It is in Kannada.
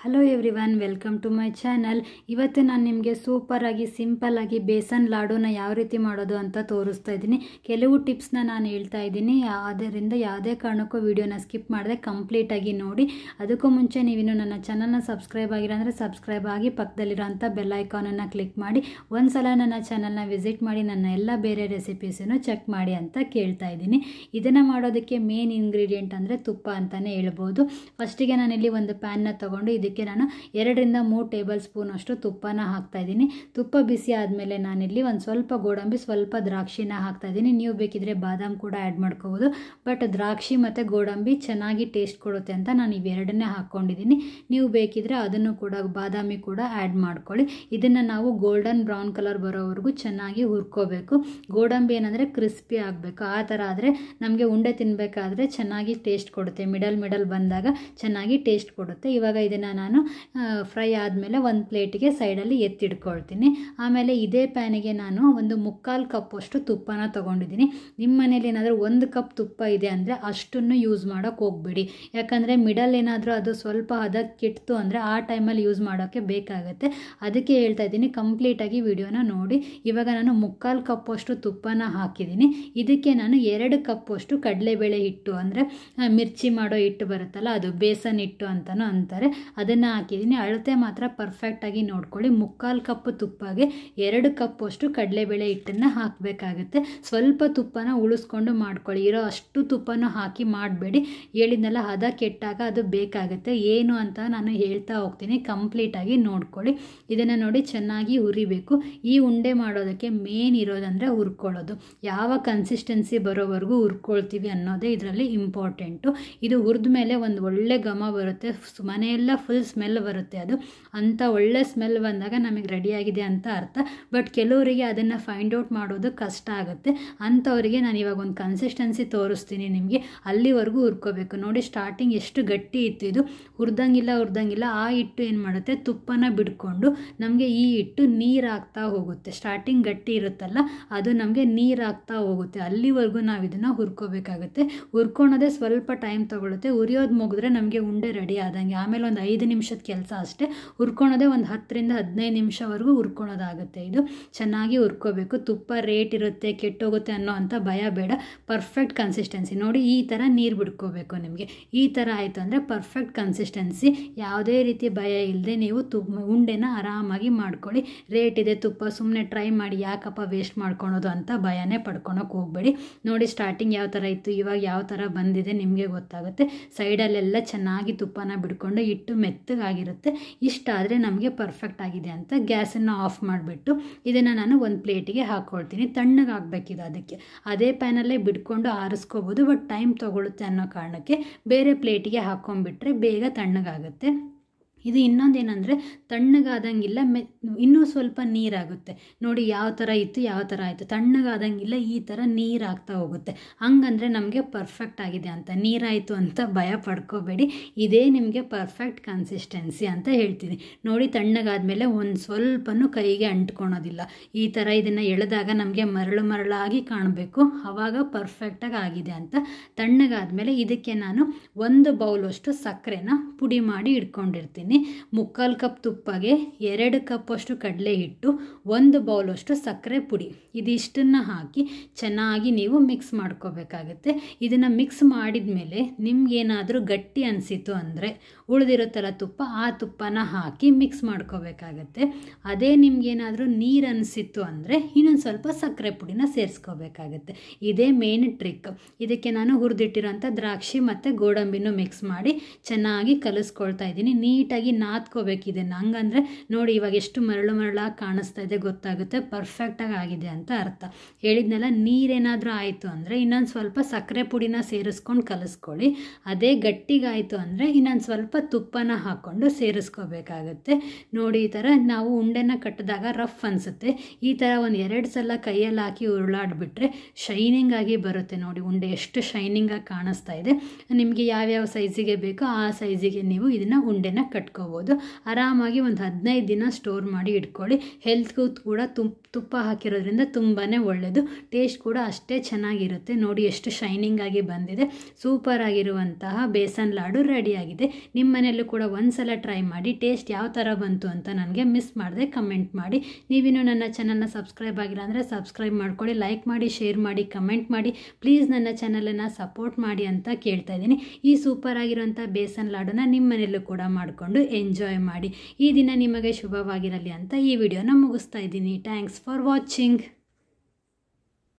Hello everyone, welcome to my channel. ಇವತ್ತು ನಾನು ನಿಮಗೆ ಸೂಪರಾಗಿ ಸಿಂಪಲ್ಲಾಗಿ ಬೇಸನ್ ಲಾಡುನ ಯಾವ ರೀತಿ ಮಾಡೋದು ಅಂತ ತೋರಿಸ್ತಾ ಇದ್ದೀನಿ. ಕೆಲವು ಟಿಪ್ಸ್ನ ನಾನು ಹೇಳ್ತಾ ಇದ್ದೀನಿ, ಆದ್ದರಿಂದ ಯಾವುದೇ ಕಾರಣಕ್ಕೂ ವಿಡಿಯೋನ ಸ್ಕಿಪ್ ಮಾಡದೆ ಕಂಪ್ಲೀಟಾಗಿ ನೋಡಿ. ಅದಕ್ಕೂ ಮುಂಚೆ ನೀವಿನ್ನು ನನ್ನ ಚಾನಲ್ನ ಸಬ್ಸ್ಕ್ರೈಬ್ ಆಗಿಲ್ಲ ಅಂದರೆ ಸಬ್ಸ್ಕ್ರೈಬ್ ಆಗಿ ಪಕ್ಕದಲ್ಲಿರೋಂಥ ಬೆಲ್ ಐಕಾನನ್ನು ಕ್ಲಿಕ್ ಮಾಡಿ ಒಂದು ಸಲ ನನ್ನ ಚಾನಲ್ನ ವಿಸಿಟ್ ಮಾಡಿ ನನ್ನ ಎಲ್ಲ ಬೇರೆ ರೆಸಿಪೀಸನ್ನು ಚೆಕ್ ಮಾಡಿ ಅಂತ ಕೇಳ್ತಾ ಇದ್ದೀನಿ. ಇದನ್ನು ಮಾಡೋದಕ್ಕೆ ಮೇನ್ ಇಂಗ್ರೀಡಿಯೆಂಟ್ ಅಂದರೆ ತುಪ್ಪ ಅಂತಲೇ ಹೇಳ್ಬೋದು. ಫಸ್ಟಿಗೆ ನಾನಿಲ್ಲಿ ಒಂದು ಪ್ಯಾನ್ನ ತೊಗೊಂಡು ಇದಕ್ಕೆ ನಾನು 2 ರಿಂದ 3 ಟೇಬಲ್ ಸ್ಪೂನ್ ಅಷ್ಟು ತುಪ್ಪನ ಹಾಕ್ತಾ ಇದ್ದೀನಿ. ತುಪ್ಪ ಬಿಸಿ ಆದಮೇಲೆ ನಾನಿಲ್ಲಿ ಒಂದು ಸ್ವಲ್ಪ ಗೋಡಂಬಿ, ಸ್ವಲ್ಪ ದ್ರಾಕ್ಷಿನ ಹಾಕ್ತಾ ಇದ್ದೀನಿ. ನೀವು ಬೇಕಿದ್ರೆ ಬಾದಾಮ್ ಕೂಡ ಆ್ಯಡ್ ಮಾಡ್ಕೋಬೋದು, ಬಟ್ ದ್ರಾಕ್ಷಿ ಮತ್ತು ಗೋಡಂಬಿ ಚೆನ್ನಾಗಿ ಟೇಸ್ಟ್ ಕೊಡುತ್ತೆ ಅಂತ ನಾನು ಇವೆರಡನ್ನೇ ಹಾಕ್ಕೊಂಡಿದ್ದೀನಿ. ನೀವು ಬೇಕಿದ್ರೆ ಅದನ್ನು ಕೂಡ ಬಾದಾಮಿ ಕೂಡ ಆ್ಯಡ್ ಮಾಡ್ಕೊಳ್ಳಿ. ಇದನ್ನು ನಾವು ಗೋಲ್ಡನ್ ಬ್ರೌನ್ ಕಲರ್ ಬರೋವರೆಗೂ ಚೆನ್ನಾಗಿ ಹುರ್ಕೋಬೇಕು. ಗೋಡಂಬಿ ಏನಂದರೆ ಕ್ರಿಸ್ಪಿ ಆಗಬೇಕು. ಆ ಥರ ಆದರೆ ನಮಗೆ ಉಂಡೆ ತಿನ್ನಬೇಕಾದ್ರೆ ಚೆನ್ನಾಗಿ ಟೇಸ್ಟ್ ಕೊಡುತ್ತೆ. ಮಿಡಲ್ ಬಂದಾಗ ಚೆನ್ನಾಗಿ ಟೇಸ್ಟ್ ಕೊಡುತ್ತೆ. ಇವಾಗ ಇದನ್ನು ನಾನು ಫ್ರೈ ಆದಮೇಲೆ ಒಂದು ಪ್ಲೇಟಿಗೆ ಸೈಡಲ್ಲಿ ಎತ್ತಿಡ್ಕೊಳ್ತೀನಿ. ಆಮೇಲೆ ಇದೇ ಪ್ಯಾನಿಗೆ ನಾನು ಒಂದು 3/4 ಕಪ್ ಅಷ್ಟು ತುಪ್ಪನ ತೊಗೊಂಡಿದ್ದೀನಿ. ನಿಮ್ಮ ಮನೇಲಿ ಏನಾದರೂ 1 ಕಪ್ ತುಪ್ಪ ಇದೆ ಅಂದರೆ ಅಷ್ಟನ್ನು ಯೂಸ್ ಮಾಡೋಕ್ಕೆ ಹೋಗ್ಬೇಡಿ. ಯಾಕಂದರೆ ಮಿಡಲ್ ಏನಾದರೂ ಅದು ಸ್ವಲ್ಪ ಹದಕ್ಕೆ ಕೆಟ್ಟು ಅಂದರೆ ಆ ಟೈಮಲ್ಲಿ ಯೂಸ್ ಮಾಡೋಕ್ಕೆ ಬೇಕಾಗುತ್ತೆ. ಅದಕ್ಕೆ ಹೇಳ್ತಾ ಇದ್ದೀನಿ, ಕಂಪ್ಲೀಟಾಗಿ ವಿಡಿಯೋನ ನೋಡಿ. ಇವಾಗ ನಾನು 3/4 ಕಪ್ ಅಷ್ಟು ತುಪ್ಪನ ಹಾಕಿದ್ದೀನಿ. ಇದಕ್ಕೆ ನಾನು 2 ಕಪ್ ಅಷ್ಟು ಕಡಲೆಬೇಳೆ ಹಿಟ್ಟು ಅಂದರೆ ಮಿರ್ಚಿ ಮಾಡೋ ಹಿಟ್ಟು ಬರುತ್ತಲ್ಲ, ಅದು ಬೇಸನ್ ಹಿಟ್ಟು ಅಂತಲೂ ಅಂತಾರೆ, ಅದನ್ನು ಹಾಕಿದ್ದೀನಿ. ಅಳತೆ ಮಾತ್ರ ಪರ್ಫೆಕ್ಟಾಗಿ ನೋಡ್ಕೊಳ್ಳಿ. 3/4 ಕಪ್ ತುಪ್ಪಗೆ 2 ಕಪ್ ಅಷ್ಟು ಕಡಲೆಬೇಳೆ ಹಿಟ್ಟನ್ನು ಹಾಕಬೇಕಾಗುತ್ತೆ. ಸ್ವಲ್ಪ ತುಪ್ಪನ ಉಳಿಸ್ಕೊಂಡು ಮಾಡ್ಕೊಳ್ಳಿ. ಇರೋ ಅಷ್ಟು ತುಪ್ಪನೂ ಹಾಕಿ ಮಾಡಬೇಡಿ. ಹೇಳಿದ್ನಲ್ಲ, ಹದ ಕೆಟ್ಟಾಗ ಅದು ಬೇಕಾಗುತ್ತೆ. ಏನು ಅಂತ ನಾನು ಹೇಳ್ತಾ ಹೋಗ್ತೀನಿ, ಕಂಪ್ಲೀಟಾಗಿ ನೋಡ್ಕೊಳ್ಳಿ. ಇದನ್ನು ನೋಡಿ ಚೆನ್ನಾಗಿ ಹುರಿಬೇಕು. ಈ ಉಂಡೆ ಮಾಡೋದಕ್ಕೆ ಮೇನ್ ಇರೋದಂದರೆ ಹುರ್ಕೊಳ್ಳೋದು. ಯಾವ ಕನ್ಸಿಸ್ಟೆನ್ಸಿ ಬರೋವರೆಗೂ ಹುರ್ಕೊಳ್ತೀವಿ ಅನ್ನೋದೇ ಇದರಲ್ಲಿ ಇಂಪಾರ್ಟೆಂಟು. ಇದು ಹುರಿದ ಮೇಲೆ ಒಂದು ಒಳ್ಳೆ ಘಮ ಬರುತ್ತೆ, ಮನೆಯೆಲ್ಲ ಫುಲ್ ಸ್ಮೆಲ್ ಬರುತ್ತೆ. ಅದು ಅಂಥ ಒಳ್ಳೆ ಸ್ಮೆಲ್ ಬಂದಾಗ ನಮಗೆ ರೆಡಿಯಾಗಿದೆ ಅಂತ ಅರ್ಥ. ಬಟ್ ಕೆಲವರಿಗೆ ಅದನ್ನು ಫೈಂಡ್ ಔಟ್ ಮಾಡೋದು ಕಷ್ಟ ಆಗುತ್ತೆ. ಅಂಥವರಿಗೆ ನಾನು ಇವಾಗ ಒಂದು ಕನ್ಸಿಸ್ಟೆನ್ಸಿ ತೋರಿಸ್ತೀನಿ ನಿಮಗೆ. ಅಲ್ಲಿವರೆಗೂ ಹುರ್ಕೋಬೇಕು. ನೋಡಿ, ಸ್ಟಾರ್ಟಿಂಗ್ ಎಷ್ಟು ಗಟ್ಟಿ ಇತ್ತು ಇದು. ಹುರಿದಂಗಿಲ್ಲ ಆ ಹಿಟ್ಟು ಏನು ಮಾಡುತ್ತೆ, ತುಪ್ಪನ ಬಿಡ್ಕೊಂಡು ನಮಗೆ ಈ ಹಿಟ್ಟು ನೀರಾಗ್ತಾ ಹೋಗುತ್ತೆ. ಸ್ಟಾರ್ಟಿಂಗ್ ಗಟ್ಟಿ ಇರುತ್ತಲ್ಲ, ಅದು ನಮಗೆ ನೀರಾಗ್ತಾ ಹೋಗುತ್ತೆ. ಅಲ್ಲಿವರೆಗೂ ನಾವು ಇದನ್ನು ಹುರ್ಕೋಬೇಕಾಗುತ್ತೆ. ಹುರ್ಕೊಳೋದೇ ಸ್ವಲ್ಪ ಟೈಮ್ ತೊಗೊಳುತ್ತೆ. ಹುರಿಯೋದು ಮುಗಿದ್ರೆ ನಮಗೆ ಉಂಡೆ ರೆಡಿ ಆದಂಗೆ. ಆಮೇಲೆ ಒಂದು 5 ನಿಮಿಷದ ಕೆಲಸ ಅಷ್ಟೇ. ಹುರ್ಕೊಳೋದೇ ಒಂದು 10 ರಿಂದ 15 ನಿಮಿಷವರೆಗೂ ಹುರ್ಕೊಳೋದಾಗುತ್ತೆ. ಇದು ಚೆನ್ನಾಗಿ ಹುರ್ಕೋಬೇಕು. ತುಪ್ಪ ರೇಟ್ ಇರುತ್ತೆ, ಕೆಟ್ಟೋಗುತ್ತೆ ಅನ್ನೋ ಅಂಥ ಭಯ ಬೇಡ. ಪರ್ಫೆಕ್ಟ್ ಕನ್ಸಿಸ್ಟೆನ್ಸಿ ನೋಡಿ, ಈ ಥರ ನೀರು ಬಿಡ್ಕೋಬೇಕು. ನಿಮಗೆ ಈ ಥರ ಆಯಿತು ಅಂದರೆ ಪರ್ಫೆಕ್ಟ್ ಕನ್ಸಿಸ್ಟೆನ್ಸಿ. ಯಾವುದೇ ರೀತಿ ಭಯ ಇಲ್ಲದೆ ನೀವು ಉಂಡೆನ ಆರಾಮಾಗಿ ಮಾಡ್ಕೊಳ್ಳಿ. ರೇಟ್ ಇದೆ ತುಪ್ಪ, ಸುಮ್ಮನೆ ಟ್ರೈ ಮಾಡಿ, ಯಾಕಪ್ಪ ವೇಸ್ಟ್ ಮಾಡ್ಕೊಳೋದು ಅಂತ ಭಯನೇ ಪಡ್ಕೊಳಕ್ಕೆ ಹೋಗಬೇಡಿ. ನೋಡಿ, ಸ್ಟಾರ್ಟಿಂಗ್ ಯಾವ ಥರ ಇತ್ತು, ಇವಾಗ ಯಾವ ಥರ ಬಂದಿದೆ ನಿಮಗೆ ಗೊತ್ತಾಗುತ್ತೆ. ಸೈಡಲ್ಲೆಲ್ಲ ಚೆನ್ನಾಗಿ ತುಪ್ಪನ ಬಿಡ್ಕೊಂಡು ಹಿಟ್ಟು ಮೆತ್ತಗಾಗಿರುತ್ತೆ. ಇಷ್ಟಾದರೆ ನಮಗೆ ಪರ್ಫೆಕ್ಟ್ ಆಗಿದೆ ಅಂತ ಗ್ಯಾಸನ್ನು ಆಫ್ ಮಾಡಿಬಿಟ್ಟು ಇದನ್ನು ನಾನು ಒಂದು ಪ್ಲೇಟಿಗೆ ಹಾಕ್ಕೊಳ್ತೀನಿ. ತಣ್ಣಗಾಗಬೇಕಿದೆ, ಅದಕ್ಕೆ ಅದೇ ಪ್ಯಾನಲ್ಲೇ ಬಿಟ್ಕೊಂಡು ಆರಿಸ್ಕೋಬೋದು, ಬಟ್ ಟೈಮ್ ತೊಗೊಳುತ್ತೆ ಅನ್ನೋ ಕಾರಣಕ್ಕೆ ಬೇರೆ ಪ್ಲೇಟಿಗೆ ಹಾಕ್ಕೊಂಡ್ಬಿಟ್ರೆ ಬೇಗ ತಣ್ಣಗಾಗುತ್ತೆ. ಇದು ಇನ್ನೊಂದೇನೆಂದರೆ, ತಣ್ಣಗಾದಂಗಿಲ್ಲ, ಇನ್ನೂ ಸ್ವಲ್ಪ ನೀರಾಗುತ್ತೆ. ನೋಡಿ ಯಾವ ಥರ ಇತ್ತು, ಯಾವ ಥರ ಆಯಿತು. ತಣ್ಣಗಾದಂಗಿಲ್ಲ, ಈ ಥರ ನೀರಾಗ್ತಾ ಹೋಗುತ್ತೆ. ಹಂಗಂದರೆ ನಮಗೆ ಪರ್ಫೆಕ್ಟ್ ಆಗಿದೆ ಅಂತ. ನೀರಾಯಿತು ಅಂತ ಭಯ ಪಡ್ಕೋಬೇಡಿ. ಇದೇ ನಿಮಗೆ ಪರ್ಫೆಕ್ಟ್ ಕನ್ಸಿಸ್ಟೆನ್ಸಿ ಅಂತ ಹೇಳ್ತೀನಿ. ನೋಡಿ, ತಣ್ಣಗಾದ್ಮೇಲೆ ಒಂದು ಸ್ವಲ್ಪನೂ ಕೈಗೆ ಅಂಟ್ಕೊಳೋದಿಲ್ಲ. ಈ ಥರ ಇದನ್ನು ಎಳೆದಾಗ ನಮಗೆ ಮರಳಾಗಿ ಕಾಣಬೇಕು, ಆವಾಗ ಪರ್ಫೆಕ್ಟಾಗಿ ಆಗಿದೆ ಅಂತ. ತಣ್ಣಗಾದ್ಮೇಲೆ ಇದಕ್ಕೆ ನಾನು 1 ಬೌಲಷ್ಟು ಸಕ್ಕರೆನ ಪುಡಿ ಮಾಡಿ ಇಟ್ಕೊಂಡಿರ್ತೀನಿ. 3/4 ಕಪ್ ತುಪ್ಪಗೆ 2 ಕಪ್ ಅಷ್ಟು ಕಡಲೆ ಹಿಟ್ಟು, 1 ಬೌಲಷ್ಟು ಸಕ್ಕರೆ ಪುಡಿ, ಇದಿಷ್ಟನ್ನು ಹಾಕಿ ಚೆನ್ನಾಗಿ ನೀವು ಮಿಕ್ಸ್ ಮಾಡ್ಕೋಬೇಕಾಗುತ್ತೆ. ಇದನ್ನು ಮಿಕ್ಸ್ ಮಾಡಿದ ಮೇಲೆ ನಿಮ್ಗೇನಾದರೂ ಗಟ್ಟಿ ಅನಿಸಿತು ಅಂದರೆ ಉಳಿದಿರುತ್ತಲ್ಲ ತುಪ್ಪ, ಆ ತುಪ್ಪನ ಹಾಕಿ ಮಿಕ್ಸ್ ಮಾಡ್ಕೋಬೇಕಾಗತ್ತೆ. ಅದೇ ನಿಮ್ಗೇನಾದರೂ ನೀರು ಅನಿಸಿತ್ತು ಅಂದರೆ ಇನ್ನೊಂದು ಸ್ವಲ್ಪ ಸಕ್ಕರೆ ಪುಡಿನ ಸೇರಿಸ್ಕೋಬೇಕಾಗತ್ತೆ. ಇದೇ ಮೇನ್ ಟ್ರಿಕ್. ಇದಕ್ಕೆ ನಾನು ಹುರಿದಿಟ್ಟಿರೋಂಥ ದ್ರಾಕ್ಷಿ ಮತ್ತು ಗೋಡಂಬಿನೂ ಮಿಕ್ಸ್ ಮಾಡಿ ಚೆನ್ನಾಗಿ ಕಲಿಸ್ಕೊಳ್ತಾ ಇದ್ದೀನಿ. ನೀಟಾಗಿ ನಾದ್ಕೋಬೇಕು ಇದನ್ನು. ಹಂಗಂದರೆ ನೋಡಿ, ಇವಾಗ ಎಷ್ಟು ಮರಳಾಗಿ ಕಾಣಿಸ್ತಾ ಇದೆ ಗೊತ್ತಾಗುತ್ತೆ, ಪರ್ಫೆಕ್ಟಾಗಿ ಆಗಿದೆ ಅಂತ ಅರ್ಥ. ಹೇಳಿದ್ನೆಲ್ಲ, ನೀರೇನಾದರೂ ಆಯಿತು ಅಂದರೆ ಇನ್ನೊಂದು ಸ್ವಲ್ಪ ಸಕ್ಕರೆ ಪುಡಿನ ಸೇರಿಸ್ಕೊಂಡು ಕಲಿಸ್ಕೊಳ್ಳಿ. ಅದೇ ಗಟ್ಟಿಗಾಯಿತು ಅಂದರೆ ಇನ್ನೊಂದು ಸ್ವಲ್ಪ ತುಪ್ಪನ ಹಾಕ್ಕೊಂಡು ಸೇರಿಸ್ಕೋಬೇಕಾಗತ್ತೆ. ನೋಡಿ, ಈ ಥರ ನಾವು ಉಂಡೆನ ಕಟ್ಟಿದಾಗ ರಫ್ ಅನಿಸುತ್ತೆ. ಈ ಥರ ಒಂದು 2 ಸಲ ಕೈಯಲ್ಲಿ ಹಾಕಿ ಉರುಳಾಡಿಬಿಟ್ರೆ ಶೈನಿಂಗ್ ಆಗಿ ಬರುತ್ತೆ. ನೋಡಿ, ಉಂಡೆ ಎಷ್ಟು ಶೈನಿಂಗಾಗಿ ಕಾಣಿಸ್ತಾ ಇದೆ. ನಿಮಗೆ ಯಾವ್ಯಾವ ಸೈಜಿಗೆ ಬೇಕೋ ಆ ಸೈಜಿಗೆ ನೀವು ಇದನ್ನು ಉಂಡೆನ ಕಟ್ಕೋಬೋದು. ಆರಾಮಾಗಿ ಒಂದು 15 ದಿನ ಸ್ಟೋರ್ ಮಾಡಿ ಇಟ್ಕೊಳ್ಳಿ. ಹೆಲ್ತ್ಗೂ ಕೂಡ ತುಪ್ಪ ಹಾಕಿರೋದ್ರಿಂದ ತುಂಬಾ ಒಳ್ಳೆಯದು. ಟೇಸ್ಟ್ ಕೂಡ ಅಷ್ಟೇ ಚೆನ್ನಾಗಿರುತ್ತೆ. ನೋಡಿ ಎಷ್ಟು ಶೈನಿಂಗ್ ಆಗಿ ಬಂದಿದೆ. ಸೂಪರ್ ಆಗಿರುವಂತಹ ಬೇಸನ್ ಲಾಡು ರೆಡಿಯಾಗಿದೆ. ನಿಮ್ಮ ಮನೆಯಲ್ಲೂ ಕೂಡ ಒಂದ್ಸಲ ಟ್ರೈ ಮಾಡಿ ಟೇಸ್ಟ್ ಯಾವ ಥರ ಬಂತು ಅಂತ ನನಗೆ ಮಿಸ್ ಮಾಡದೆ ಕಮೆಂಟ್ ಮಾಡಿ. ನೀವಿನ್ನೂ ನನ್ನ ಚಾನಲ್ನ ಸಬ್ಸ್ಕ್ರೈಬ್ ಆಗಿಲ್ಲ ಅಂದರೆ ಸಬ್ಸ್ಕ್ರೈಬ್ ಮಾಡ್ಕೊಳ್ಳಿ, ಲೈಕ್ ಮಾಡಿ, ಶೇರ್ ಮಾಡಿ, ಕಮೆಂಟ್ ಮಾಡಿ. ಪ್ಲೀಸ್ ನನ್ನ ಚಾನಲನ್ನು ಸಪೋರ್ಟ್ ಮಾಡಿ ಅಂತ ಕೇಳ್ತಾ ಇದ್ದೀನಿ. ಈ ಸೂಪರ್ ಆಗಿರೋಂಥ ಬೇಸನ್ ಲಾಡುನ ನಿಮ್ಮ ಮನೆಯಲ್ಲೂ ಕೂಡ ಮಾಡಿಕೊಂಡು ಎಂಜಾಯ್ ಮಾಡಿ. ಈ ದಿನ ನಿಮಗೆ ಶುಭವಾಗಿರಲಿ ಅಂತ ಈ ವಿಡಿಯೋನ ಮುಗಿಸ್ತಾ ಇದ್ದೀನಿ. Thanks for watching.